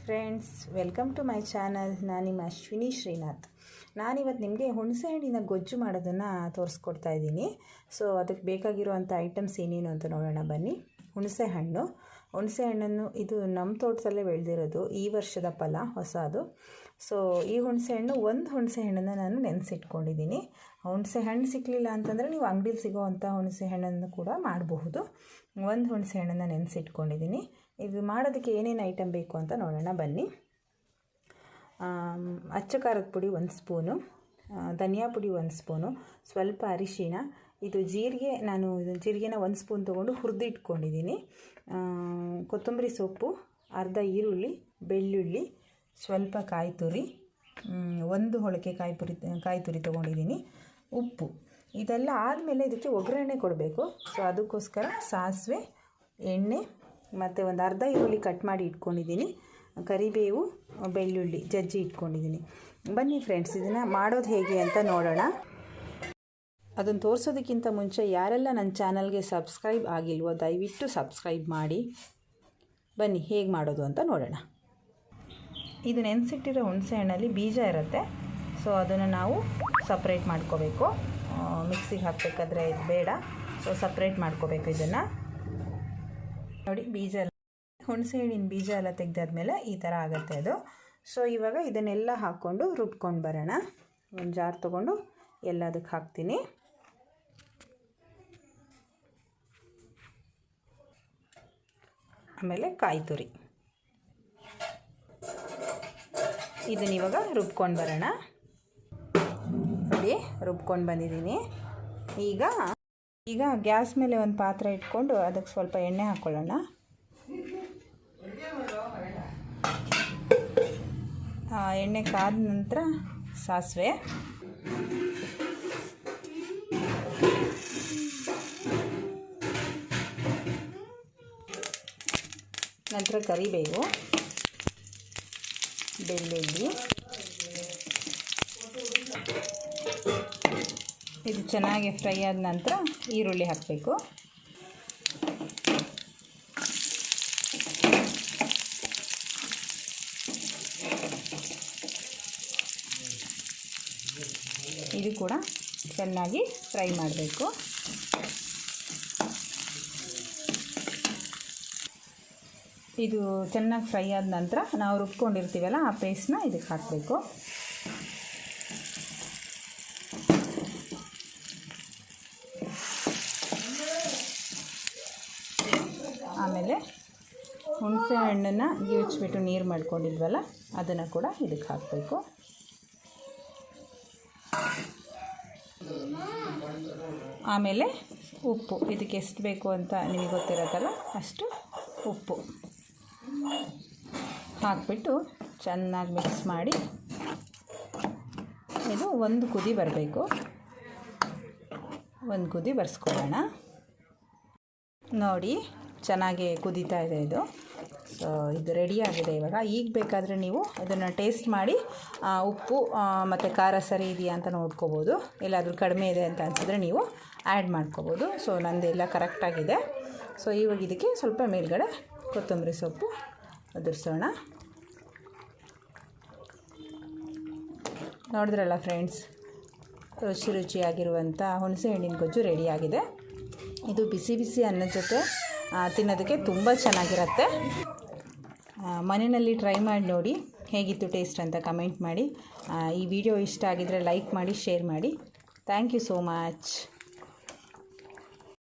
Friends, welcome to my channel. ನಾನು ನಿಮ್ಮ ಅಶ್ವಿನಿ ಶ್ರೀನಾಥ್. ನಾನಿವತ್ತು ನಿಮಗೆ ಹುಣಸೆ ಹಣ್ಣಿನ ಗೊಜ್ಜು ಮಾಡೋದನ್ನು ತೋರಿಸ್ಕೊಡ್ತಾ ಇದ್ದೀನಿ. ಸೊ ಅದಕ್ಕೆ ಬೇಕಾಗಿರುವಂಥ ಐಟಮ್ಸ್ ಏನೇನು ಅಂತ ನೋಡೋಣ ಬನ್ನಿ. ಹುಣಸೆ ಹಣ್ಣನ್ನು ಇದು ನಮ್ಮ ತೋಟದಲ್ಲೇ ಬೆಳೆದಿರೋದು, ಈ ವರ್ಷದ ಫಲ ಹೊಸದು. ಸೊ ಈ ಒಂದು ಹುಣಸೆ ಹಣ್ಣನ್ನು ನಾನು ನೆನೆಸಿಟ್ಕೊಂಡಿದ್ದೀನಿ. ಹುಣಸೆ ಹಣ್ಣು ಸಿಕ್ಕಲಿಲ್ಲ ಅಂತಂದರೆ ನೀವು ಅಂಗಡಿಲಿ ಸಿಗೋವಂಥ ಹುಣಸೆ ಹಣ್ಣನ್ನು ಕೂಡ ಮಾಡಬಹುದು. ಒಂದು ಹುಣಸೆ ಹಣ್ಣನ್ನು ನೆನೆಸಿಟ್ಕೊಂಡಿದ್ದೀನಿ. ಇದು ಮಾಡೋದಕ್ಕೆ ಏನೇನು ಐಟಮ್ ಬೇಕು ಅಂತ ನೋಡೋಣ ಬನ್ನಿ. ಅಚ್ಚ ಖಾರದ ಪುಡಿ 1 ಸ್ಪೂನು, ಧನಿಯಾ ಪುಡಿ 1 ಸ್ಪೂನು, ಸ್ವಲ್ಪ ಅರಿಶಿಣ, ಇದು ಜೀರಿಗೆ. ನಾನು ಜೀರಿಗೆನ 1 ಸ್ಪೂನ್ ತೊಗೊಂಡು ಹುರಿದು ಇಟ್ಕೊಂಡಿದ್ದೀನಿ. ಕೊತ್ತಂಬರಿ ಸೊಪ್ಪು, ಅರ್ಧ ಈರುಳ್ಳಿ, ಬೆಳ್ಳುಳ್ಳಿ, ಸ್ವಲ್ಪ ಕಾಯಿ ತುರಿ, 1 ಹೊಳಕೆ ಕಾಯಿ ತುರಿ ತೊಗೊಂಡಿದ್ದೀನಿ, ಉಪ್ಪು. ಇದೆಲ್ಲ ಆದಮೇಲೆ ಇದಕ್ಕೆ ಒಗ್ಗರಣೆ ಕೊಡಬೇಕು. ಸೊ ಅದಕ್ಕೋಸ್ಕರ ಸಾಸಿವೆ, ಎಣ್ಣೆ ಮತ್ತು ಒಂದು ಅರ್ಧ ಈರುಳ್ಳಿ ಕಟ್ ಮಾಡಿ ಇಟ್ಕೊಂಡಿದ್ದೀನಿ, ಕರಿಬೇವು, ಬೆಳ್ಳುಳ್ಳಿ ಜಜ್ಜಿ ಇಟ್ಕೊಂಡಿದ್ದೀನಿ. ಬನ್ನಿ ಫ್ರೆಂಡ್ಸ್, ಇದನ್ನು ಮಾಡೋದು ಹೇಗೆ ಅಂತ ನೋಡೋಣ. ಅದನ್ನು ತೋರಿಸೋದಕ್ಕಿಂತ ಮುಂಚೆ ಯಾರೆಲ್ಲ ನನ್ನ ಚಾನಲ್ಗೆ ಸಬ್ಸ್ಕ್ರೈಬ್ ಆಗಿಲ್ವೋ ದಯವಿಟ್ಟು ಸಬ್ಸ್ಕ್ರೈಬ್ ಮಾಡಿ. ಬನ್ನಿ ಹೇಗೆ ಮಾಡೋದು ಅಂತ ನೋಡೋಣ. ಇದು ನೆನೆಸಿಟ್ಟಿರೋ ಹುಣಸೆ ಹಣ್ಣಲ್ಲಿ ಬೀಜ ಇರುತ್ತೆ. ಸೊ ಅದನ್ನು ನಾವು ಸಪ್ರೇಟ್ ಮಾಡ್ಕೋಬೇಕು. ಮಿಕ್ಸಿಗೆ ಹಾಕಬೇಕಾದ್ರೆ ಇದು ಬೇಡ. ಸೊ ಸಪ್ರೇಟ್ ಮಾಡ್ಕೋಬೇಕು ಇದನ್ನು. ನೋಡಿ, ಬೀಜ ಎಲ್ಲ, ಹುಣಸೆ ಹಣ್ಣಿನ ಬೀಜ ಎಲ್ಲ ತೆಗೆದಾದ್ಮೇಲೆ ಈ ಥರ ಆಗುತ್ತೆ ಅದು. ಸೊ ಇವಾಗ ಇದನ್ನೆಲ್ಲ ಹಾಕ್ಕೊಂಡು ರುಬ್ಕೊಂಡು ಬರೋಣ. ಒಂದು ಜಾರ್ ತೊಗೊಂಡು ಎಲ್ಲದಕ್ಕೆ ಹಾಕ್ತೀನಿ. ಆಮೇಲೆ ಕಾಯಿ ತುರಿ, ಇದನ್ನ ಇವಾಗ ರುಬ್ಕೊಂಡು ಬರೋಣ. ನೋಡಿ, ರುಬ್ಕೊಂಡು ಬಂದಿದ್ದೀನಿ. ಈಗ ಗ್ಯಾಸ್ ಮೇಲೆ ಒಂದು ಪಾತ್ರೆ ಇಟ್ಕೊಂಡು ಅದಕ್ಕೆ ಸ್ವಲ್ಪ ಎಣ್ಣೆ ಹಾಕ್ಕೊಳ್ಳೋಣ. ಎಣ್ಣೆ ಕಾದ ನಂತರ ಸಾಸಿವೆ, ನಂತರ ಕರಿಬೇವು, ಬೆಳ್ಳುಳ್ಳಿ, ಇದು ಚೆನ್ನಾಗಿ ಫ್ರೈ ಆದ ನಂತರ ಈರುಳ್ಳಿ ಹಾಕಬೇಕು. ಇದು ಕೂಡ ಚೆನ್ನಾಗಿ ಫ್ರೈ ಮಾಡಬೇಕು. ಇದು ಚೆನ್ನಾಗಿ ಫ್ರೈ ಆದ ನಂತರ ನಾವು ರುಬ್ಕೊಂಡಿರ್ತೀವಲ್ಲ ಆ ಪೇಸ್ಟ್ನ ಇದಕ್ಕೆ ಹಾಕಬೇಕು. ಆಮೇಲೆ ಹುಣಸೆ ಹಣ್ಣನ್ನು ಗಿಚ್ಚಿಬಿಟ್ಟು ನೀರು ಮಾಡ್ಕೊಂಡಿದ್ವಲ್ಲ ಅದನ್ನು ಕೂಡ ಇದಕ್ಕೆ ಹಾಕಬೇಕು. ಆಮೇಲೆ ಉಪ್ಪು, ಇದಕ್ಕೆ ಎಷ್ಟು ಬೇಕು ಅಂತ ನಿಮಗೆ ಗೊತ್ತಿರುತ್ತಲ್ಲ ಅಷ್ಟು ಉಪ್ಪು ಹಾಕಿಬಿಟ್ಟು ಚೆನ್ನಾಗಿ ಮಿಕ್ಸ್ ಮಾಡಿ ಇದು ಒಂದು ಕುದಿ ಬರಬೇಕು. ಒಂದು ಕುದಿ ಬರ್ಸ್ಕೊಳ್ಳೋಣ. ನೋಡಿ, ಚೆನ್ನಾಗಿ ಕುದೀತಾ ಇದೆ ಇದು. ಸೊ ಇದು ರೆಡಿಯಾಗಿದೆ ಇವಾಗ. ಈಗ ಬೇಕಾದರೆ ನೀವು ಇದನ್ನು ಟೇಸ್ಟ್ ಮಾಡಿ ಉಪ್ಪು ಮತ್ತು ಖಾರ ಸರಿ ಇದೆಯಾ ಅಂತ ನೋಡ್ಕೋಬೋದು. ಎಲ್ಲಾದರೂ ಕಡಿಮೆ ಇದೆ ಅಂತ ಅನಿಸಿದ್ರೆ ನೀವು ಆ್ಯಡ್ ಮಾಡ್ಕೋಬೋದು. ಸೊ ನಂದೆಲ್ಲ ಕರೆಕ್ಟಾಗಿದೆ. ಸೊ ಇವಾಗ ಇದಕ್ಕೆ ಸ್ವಲ್ಪ ಮೇಲ್ಗಡೆ ಕೊತ್ತಂಬರಿ ಸೊಪ್ಪು ಉದುರಿಸೋಣ. ನೋಡಿದ್ರಲ್ಲ ಫ್ರೆಂಡ್ಸ್, ರುಚಿಯಾಗಿರುವಂಥ ಹುಣಸೆ ಹಣ್ಣಿನ ಗೊಜ್ಜು ರೆಡಿಯಾಗಿದೆ. ಇದು ಬಿಸಿ ಬಿಸಿ ಅನ್ನದ ಜೊತೆ ತಿನ್ನೋದಕ್ಕೆ ತುಂಬ ಚೆನ್ನಾಗಿರುತ್ತೆ. ಮನೆಯಲ್ಲಿ ಟ್ರೈ ಮಾಡಿ ನೋಡಿ ಹೇಗಿತ್ತು ಟೇಸ್ಟ್ ಅಂತ ಕಮೆಂಟ್ ಮಾಡಿ. ಈ ವಿಡಿಯೋ ಇಷ್ಟ ಆಗಿದರೆ ಲೈಕ್ ಮಾಡಿ, ಶೇರ್ ಮಾಡಿ. Thank you so much.